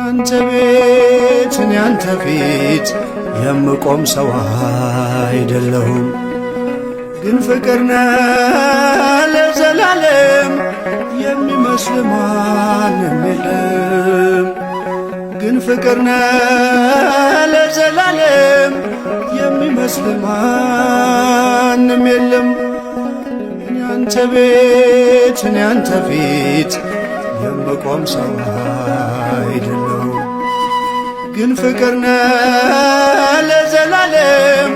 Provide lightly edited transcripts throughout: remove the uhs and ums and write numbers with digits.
ያንተ ቤት እኔ ያንተ ፊት የምቆም ሰው አይደለሁም፣ ግን ፍቅር ነህ ለዘላለም የሚመስል ማንም የለም። ግን ፍቅር ነህ ለዘላለም የሚመስል ማንም የለም። እኔ ያንተ ቤት እኔ ያንተ ፊት የምቆም ሰው አይደለሁም፣ ግን ፍቅር ነህ ለዘላለም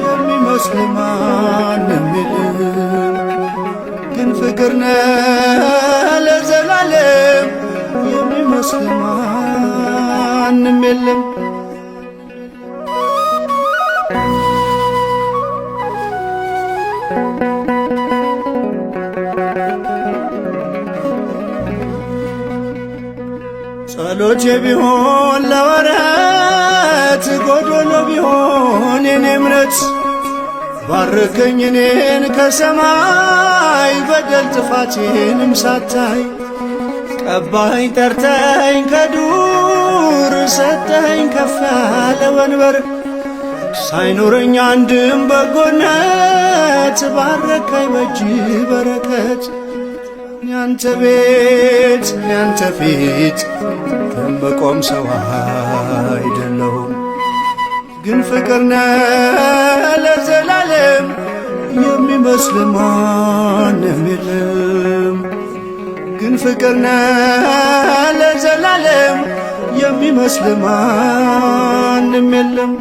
የሚመስል ማንም የለም። ግን ፍቅር ነህ ለዘላለም የሚመስል ማንም የለም። ጸሎቴ ቢሆን ለወረት ጎዶሎ ቢሆን የኔ እምነት ባርከኝ እኔን ከሰማይ በደል ጥፋቴንም ሳታይ ቀባኸኝ ጠርተኸኝ ከዱር ሰጠኸኝ ከፍ ያለ ወንበር ሳይኖረኝ አንድም በጎነት ባረከኝ በእጅ በረከት። ያንተ ቤት ያንተ ፊት የምቆም ሰው አይደለሁም፣ ግን ፍቅር ነህ ለዘላለም የሚመስል ማንም የለም። ግን ፍቅር ነህ ለዘላለም የሚመስል ማንም የለም።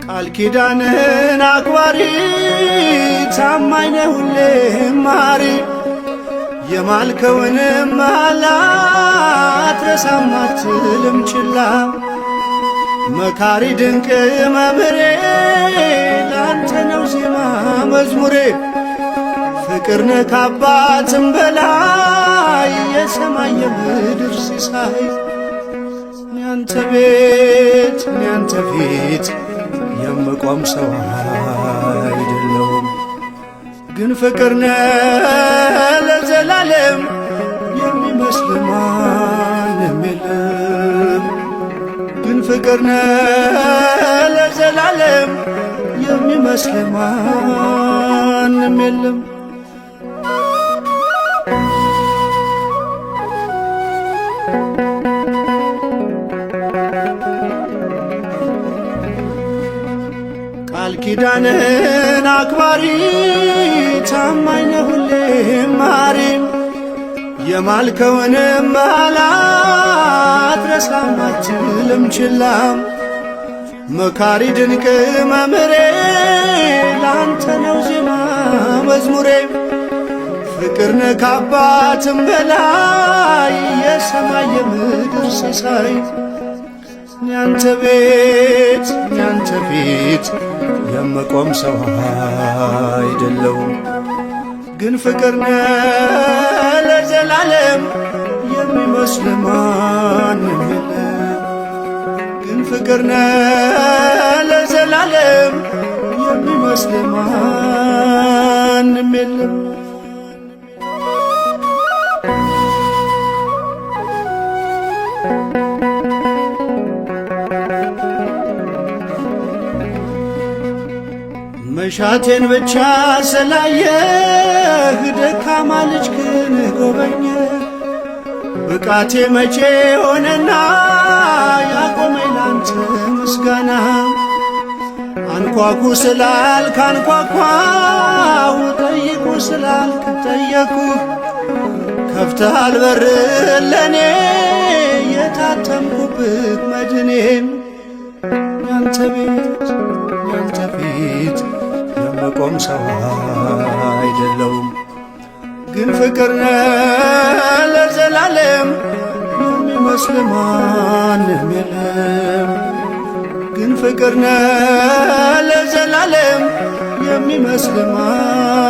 ቃል ኪዳንህን አክባሪ ታማኝ ነህ ሁሌም መሐሪ የማልከውንም መሐላ አትረሳም አትልም ችላ። መካሪ ድንቅ መምህሬ ላንተ ነው ዜማ መዝሙሬ ፍቅር ነህ ከአባትም በላይ የሰማይ የምድር ሲሳይ። ያንተ ቤት ያንተ ፊት የምቆም ሰው አይደለሁም፣ ግን ፍቅር ነህ ለዘላለም የሚመስል ማንም የለም። ግን ፍቅር ነህ ለዘላለም የሚመስል ማንም የለም። ቃል ኪዳንህን አክባሪ ታማኝ ነህ ሁሌም መሐሪ የማልከውንም መሐላ አትረሳም አትልም ችላ። መካሪ ድንቅ መምህሬ ላንተ ነው ዜማ መዝሙሬ ፍቅር ነህ ከአባትም በላይ የሰማይ የምድር ሲሳይ። ያንተ ቤት ያንተ ፊት የምቆም ሰው አይደለሁም፣ ግን ፍቅር ነህ ለዘላለም የሚመስል ማንም የለም። ግን ፍቅር ነህ ለዘላለም የሚመስል ማንም የለም። መሻቴን ብቻ ስላየህ ደካማ ልጅህን ጎበኘህ። ብቃቴ መቼ ሆነና ያቆመኝ ላንተ ምስጋና። አንኳኩ ስላልክ አንኳኳሁ፣ ጠይቁ ስላልክ ጠየቅሁ። ከፍተሃል በር ለኔ የታተምኩብህ መድኔን። ያንተ ቤት ያንተ ፊት የምቆም ሰው አይደለሁም፣ ግን ፍቅር ነህ ለዘላለም የሚመስል ማንም የለም። ግን ፍቅር ነህ ለዘላለም የሚመስል ማንም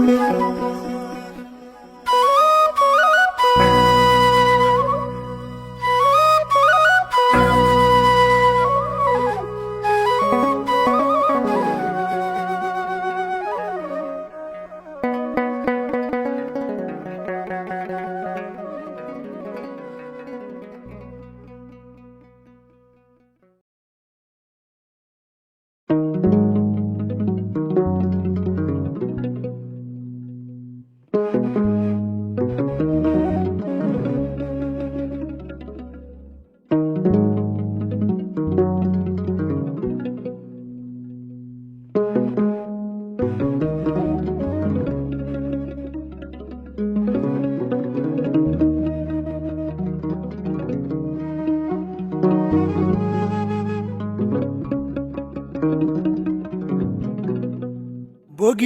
የለም።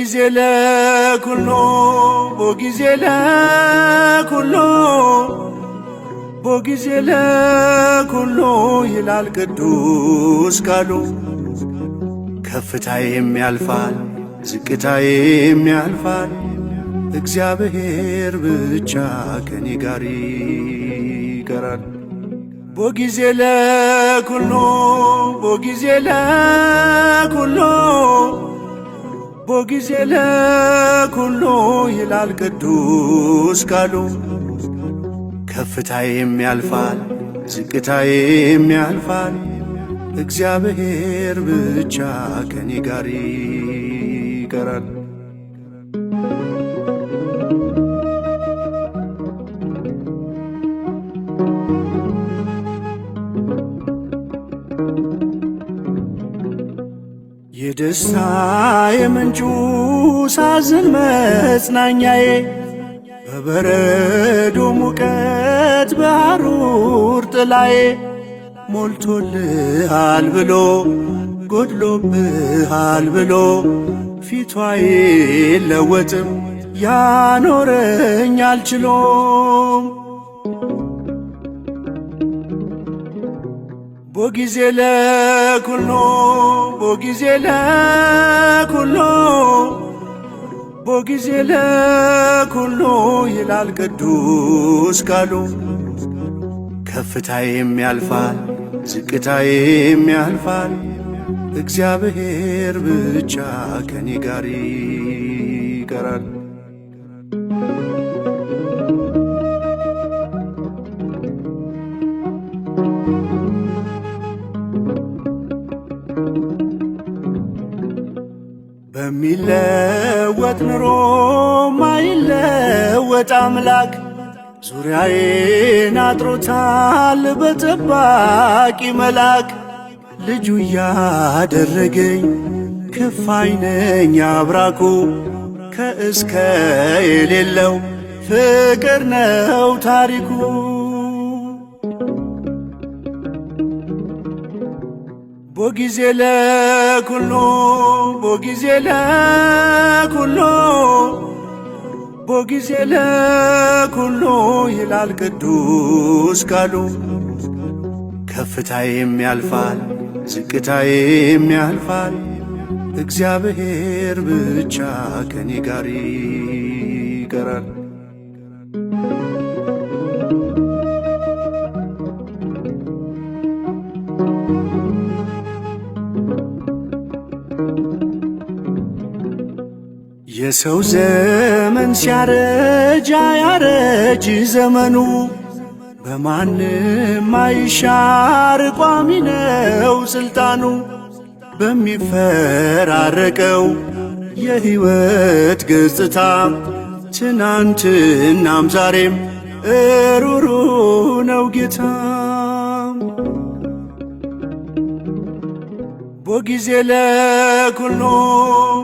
ቦጊዜ ለኩሎ ቦጊዜ ለኩሎ ቦጊዜ ለኩሎ ይላል ቅዱስ ቃሉ። ከፍታዬም ያልፋል ዝቅታዬም ያልፋል፣ እግዚአብሔር ብቻ ከኔ ጋር ይቀራል። ቦጊዜ ለኩሎ ቦጊዜ ለኩሎ ቦጊዜ ለኩሎ ይላል ቅዱስ ቃሉ። ከፍታዬም ያልፋል ዝቅታዬም ያልፋል፣ እግዚአብሔር ብቻ ከኔ ጋር ይቀራል። የደስታ የምንጩ ሳዝን መጽናኛዬ፣ በበረዶ ሙቀት በሐሩር ጥላዬ፣ ሞልቶልሃል ብሎ ጎድሎብሃል ብሎ ፊቷ አይለወጥም ያኖረኝ አልችሎም። ቦጊዜ ለኩሎ ቦጊዜ ለኩሎ ቦጊዜ ለኩሎ ይላል ቅዱስ ቃሉ። ከፍታዬም ያልፋል ዝቅታዬም ያልፋል፣ እግዚአብሔር ብቻ ከኔ ጋር ይቀራል። በሚለወጥ ኑሮ ማይለወጥ አምላክ ዙሪያዬን አጥሮታል በጠባቂ መልአክ። ልጁ ያደረገኝ ክፋይ ነኝ አብራኩ፣ ከእስከ የሌለው ፍቅር ነው ታሪኩ። ቦጊዜ ለኩሎ ቦጊዜ ለኩሎ ቦጊዜ ለኩሎ ይላል ቅዱስ ቃሉ። ከፍታዬም ያልፋል ዝቅታዬም ያልፋል፣ እግዚአብሔር ብቻ ከኔ ጋር ይቀራል። የሰው ዘመን ሲያረጅ አያረጅ ዘመኑ፣ በማንም አይሻር ቋሚ ነው ስልጣኑ። በሚፈራረቀው የሕይወት ገጽታ ትናንትናም ዛሬም እሩሩ ነው ጌታ። ቦጊዜ ለኩሎ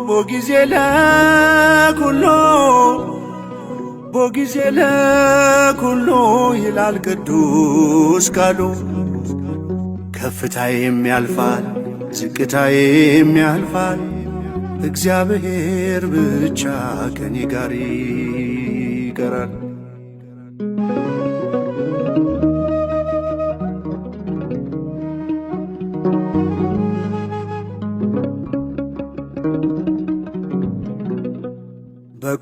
ቦጊዜ ለኩሎ ቦጊዜ ለኩሎ ይላል ቅዱስ ቃሉ። ከፍታዬም ያልፋል ዝቅታዬም ያልፋል፣ እግዚአብሔር ብቻ ከኔ ጋር ይቀራል።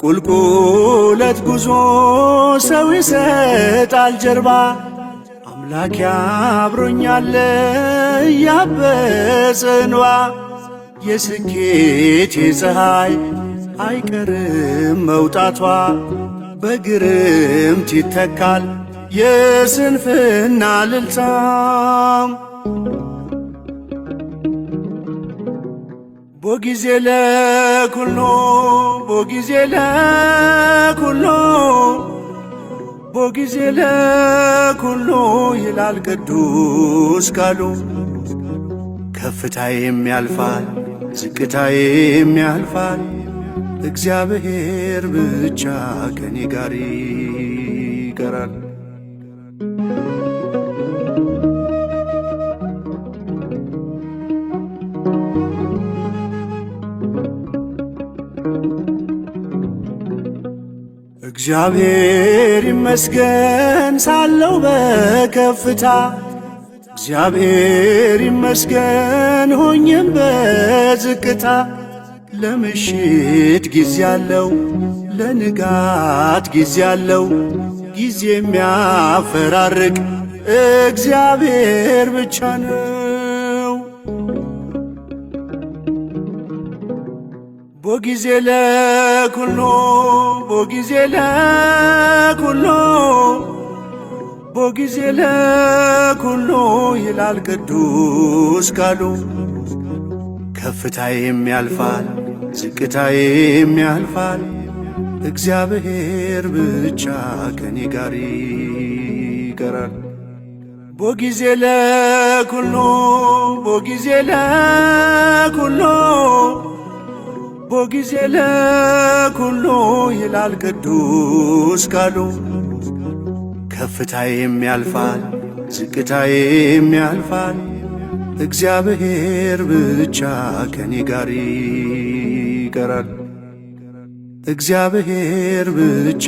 በቁልቁለት ጉዞ ሰው ይሰጣል ጀርባ፣ አምላክ አብሮኛል ያበሰ እንባ። የስኬቴ ፀሐይ አይቀርም መውጣቷ፣ በግርምት ይተካል የስንፍና ልልታም። ቦጊዜ ለኩሎ ቦጊዜ ለኩሎ ቦጊዜ ለኩሎ ይላል ቅዱስ ቃሉ። ከፍታዬም ያልፋል ዝቅታዬም ያልፋል፣ እግዚአብሔር ብቻ ከኔ ጋር ይቀራል። እግዚአብሔር ይመስገን ሳለው በከፍታ እግዚአብሔር ይመስገን ሆኜም በዝቅታ ለምሽት ጊዜ አለው ለንጋት ጊዜ አለው ጊዜ የሚያፈራርቅ እግዚአብሔር ብቻ ነው። ቦጊዜ ለኩሎ ቦጊዜ ለኩሎ ቦጊዜ ለኩሎ ይላል ቅዱስ ቃሉ። ከፍታዬም ያልፋል ዝቅታዬም ያልፋል እግዚአብሔር ብቻ ከኔ ጋር ይቀራል። ቦጊዜ ለኩሎ ቦጊዜ ለኩሎ ቦጊዜ ለኩሎ ይላል ቅዱስ ቃሉ። ከፍታዬም ያልፋል ዝቅታዬም ያልፋል እግዚአብሔር ብቻ ከኔ ጋር ይቀራል። እግዚአብሔር ብቻ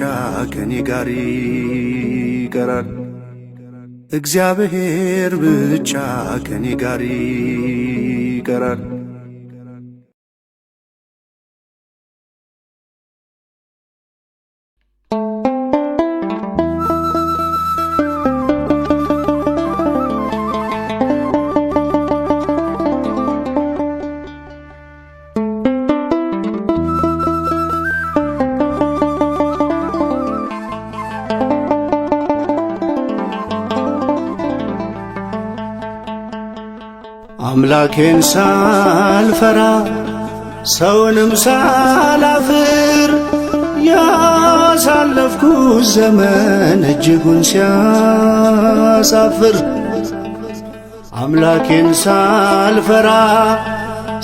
ከኔ ጋር ይቀራል። እግዚአብሔር ብቻ ከኔ ጋር ይቀራል። አምላኬን ሳልፈራ ሰውንም ሳላፍር ያሳለፍኩት ዘመን እጅጉን ሲያሳፍር። አምላኬን ሳልፈራ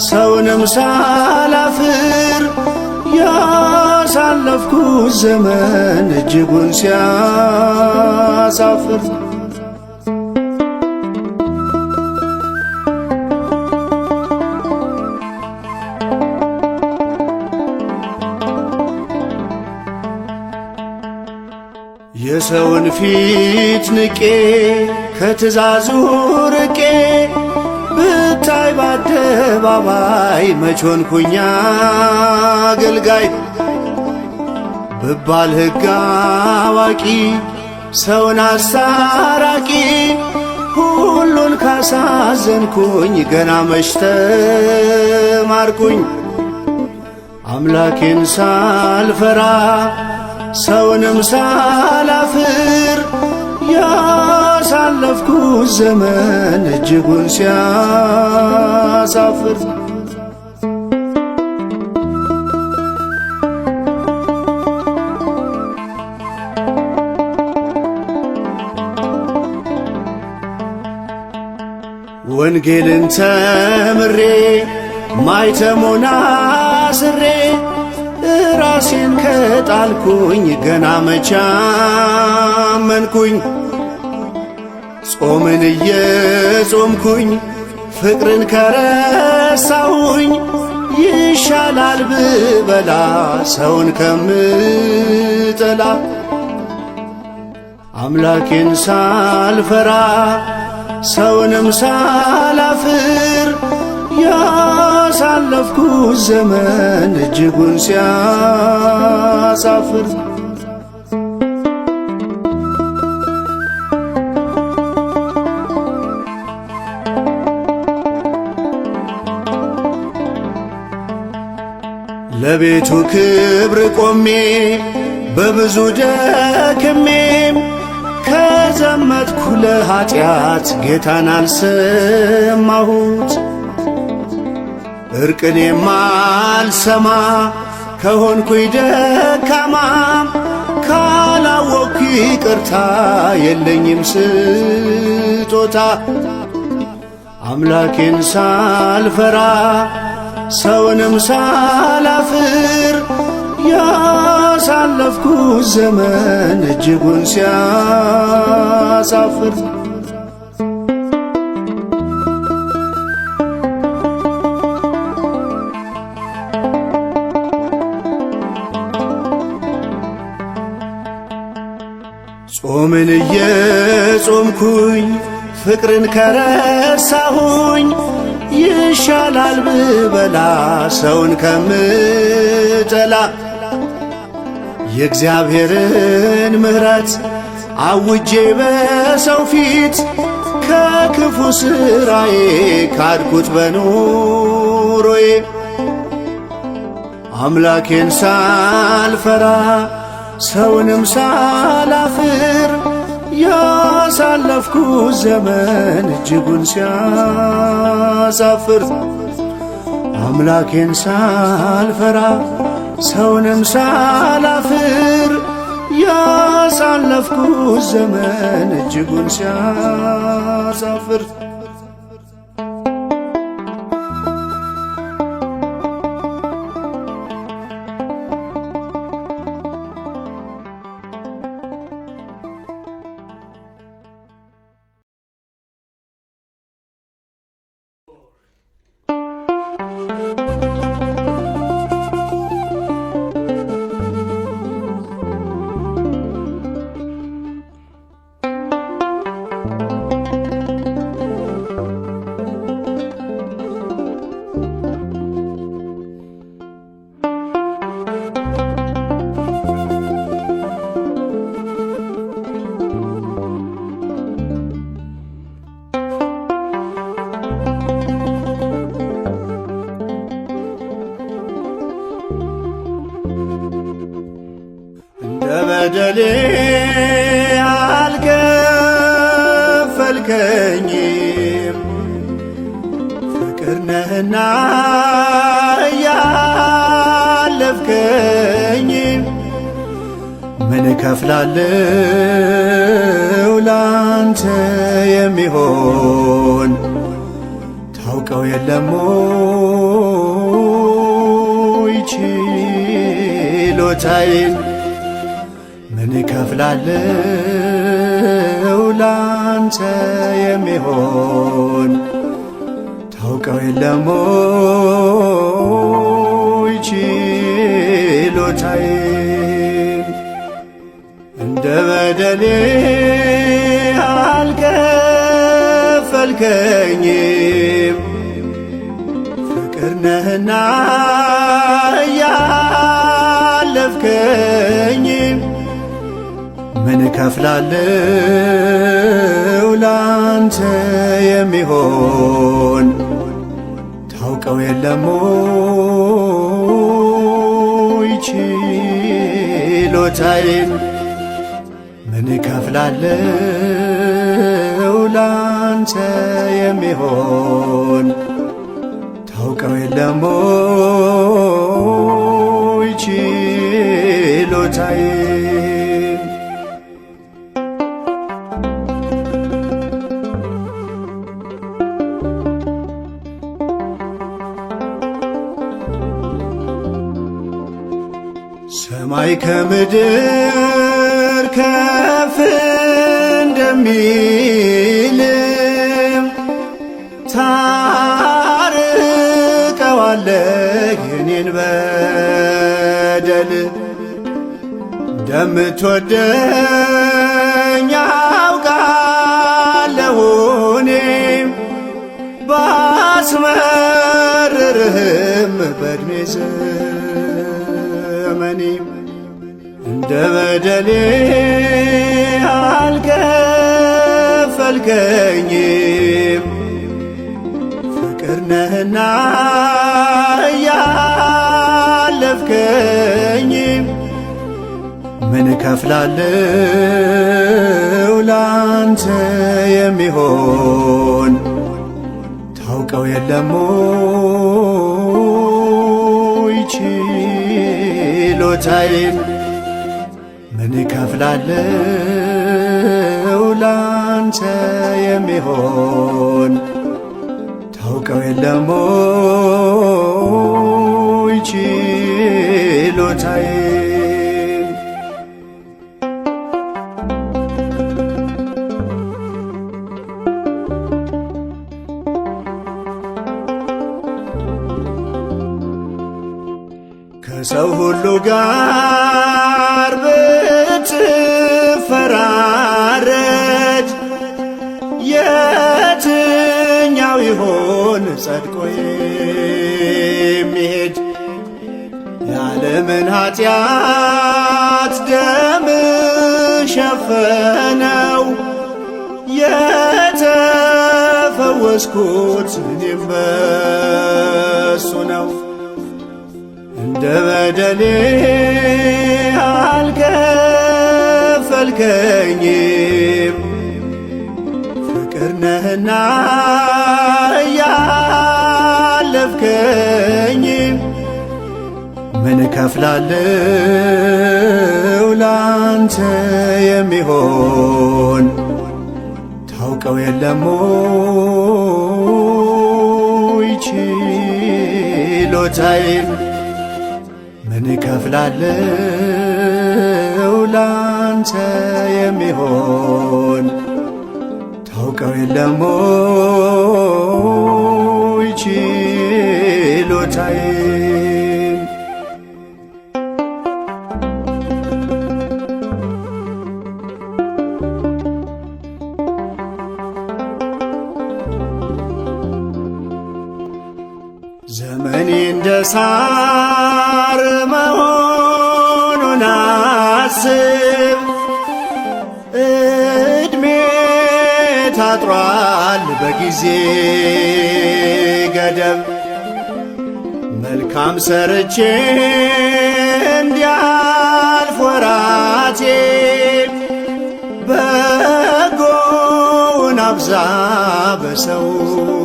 ሰውንም ሳላፍር ያሳለፍኩት ዘመን እጅጉን ሲያሳፍር። የሰውን ፊት ንቄ ከትእዛዙ ርቄ ብታይ በአደባባይ መች ሆንኩኝ አገልጋይ። ብባል ሕግ አዋቂ ሰውን አስታራቂ ሁሉን ካሳዘንኩኝ ገና መች ተማርኩኝ። አምላኬን ሳልፈራ ሰውንም ሳላፍር ያሳለፍኩት ዘመን እጅጉን ሲያሳፍር። ወንጌልን ተምሬ ማይተሞን አስሬ ራሴን ከጣልኩኝ ገና መች አመንኩኝ። ጾምን እየጾምኩኝ ፍቅርን ከረሳሁኝ ይሻላል ብበላ ሰውን ከምጠላ። አምላኬን ሳልፈራ ሰውንም ሳላፍር ያሳለፍኩት ዘመን እጅጉን ሲያሳፍር። ለቤቱ ክብር ቆሜ በብዙ ደክሜም ከዘመትኩ ለኀጢአት ጌታን አልሰማሁት። እርቅን የማልሰማ ከሆንኩኝ ደካማ ካላወቅኩ ይቅርታ የለኝም ስጦታ። አምላኬን ሳልፈራ ሰውንም ሳላፍር ያሳለፍኩት ዘመን እጅጉን ሲያሳፍር። ከጾምኩኝ ፍቅርን ከረሳሁኝ ይሻላል ብበላ ሰውን ከምጠላ። የእግዚአብሔርን ምሕረት አውጄ በሰው ፊት ከክፉ ሥራዬ ካድኩት በኑሮዬ። አምላኬን ሳልፈራ ሰውንም ሳላፍር ያሳለፍኩት ዘመን እጅጉን ሲያሳፍር። አምላኬን ሳልፈራ ሰውንም ሳላፍር ያሳለፍኩት ዘመን እጅጉን ሲያሳፍር። በደሌ አልከፈልከኝም፣ ፍቅር ነህና እያለፍከኝ። ምን እከፍላለሁ ላንተ የሚሆን ታውቀው የለም ወይ ችሎታዬን? ምን እከፍላለሁ ላንተ የሚሆን ታውቀው የለም ወይ ችሎታዬን? እንደ በደሌ አልከፈልከኝም፣ ፍቅር ነህና እያለፍከኝ። ምን እከፍላለሁ ላንተ የሚሆን ታውቀው የለም ወይ ችሎታዬን? ምን እከፍላለሁ ላንተ የሚሆን ታውቀው የለም ወይ ችሎታዬን? ሰማይ ከምድር ከፍ እንደሚልም ታርቀዋለህ የኔን በደል። እንደምትወደኝ አውቃለሁ እኔም ባስመርርህም በዕድሜ ዘመኔ። እንደ በደሌ አልከፈልከኝም፣ ፍቅር ነህና እያለፍከኝ። ምን እከፍላለሁ ላንተ የሚሆን ታውቀው የለም ወይ ችሎታዬን? ምን እከፍላለሁ ላንተ የሚሆን ታውቀው የለም ወይ ችሎታዬን? ከሰው ሁሉ ጋር ብትፈራረድ ጸድቆ የሚሄድ የዓለምን ኃጢአት ደም ሸፈነው። የተፈወስኩት እኔም በሱ ነው። እንደ በደሌ አልከፈልከኝም፣ ፍቅር ነህና እያለፍከኝ ምን እከፍላለሁ ላንተ የሚሆን ታውቀው የለም ወይ ችሎታዬን? ምን እከፍላለሁ ላንተ የሚሆን ታውቀው የለም ወይ ችሎታዬን? ዘመኔ እንደ ሳር መሆኑን አስብ፣ ዕድሜ ታጥሯል በጊዜ ገደብ። መልካም ሰርቼ እንዲያልፍ ወራቴ፣ በጎውን አብዛ በሰውነቴ።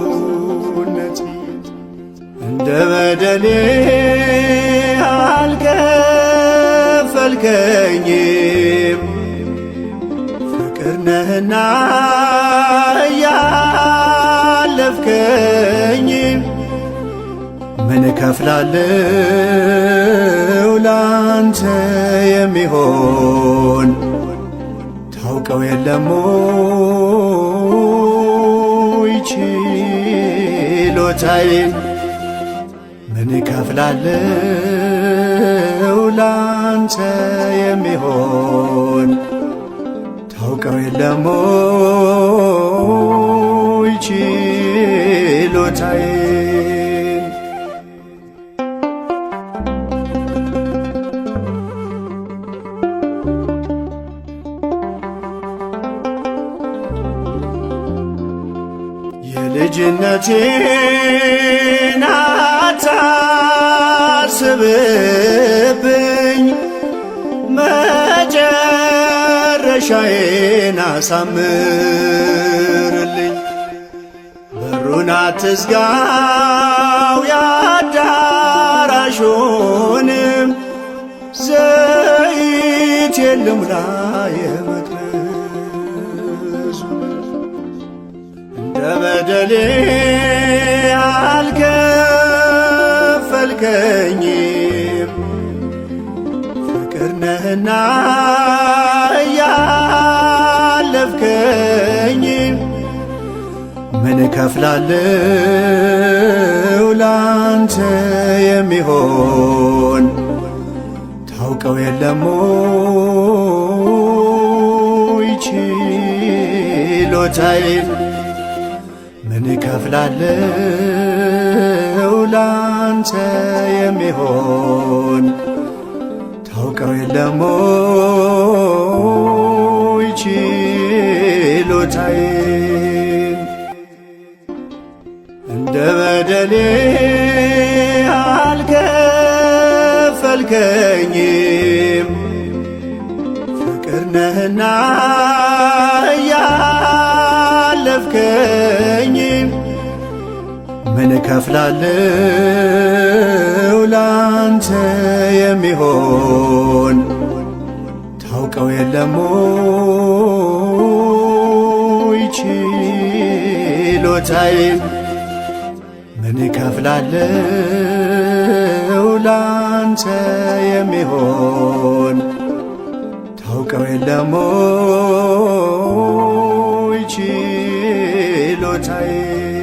እንደ በደሌ አልከፈልከኝም፣ ፍቅር ነህና እያለፍከኝ ምን እከፍላለሁ ላንተ የሚሆን ታውቀው የለም ወይ ችሎታዬን? ምን እከፍላለሁ ላንተ የሚሆን ታውቀው የለም ወይ ችሎታዬን? የልጅነቴን አታስብብኝ፣ መጨረሻዬን አሳምርልኝ። በሩን አትዝጋው የአዳራሹንም፣ ዘይት የልሙላ የመቅረዙን። እንደ በደሌ አልከፈልከኝም፣ ፍቅር ነህና እያለፍከኝ ምን እከፍላለሁ ላንተ የሚሆን ታውቀው የለም ወይ ችሎታዬን? ምን እከፍላለሁ ላንተ የሚሆን ታውቀው የለም ወይ ችሎታዬን? እንደ በደሌ አልከፈልከኝም፣ ፍቅር ነህና እያለፍከኝ ምን እከፍላለሁ ላንተ የሚሆን ታውቀው የለም ወይ ችሎታዬን? ምን እከፍላለሁ ላንተ የሚሆን ታውቀው የለም ወይ ችሎታዬን?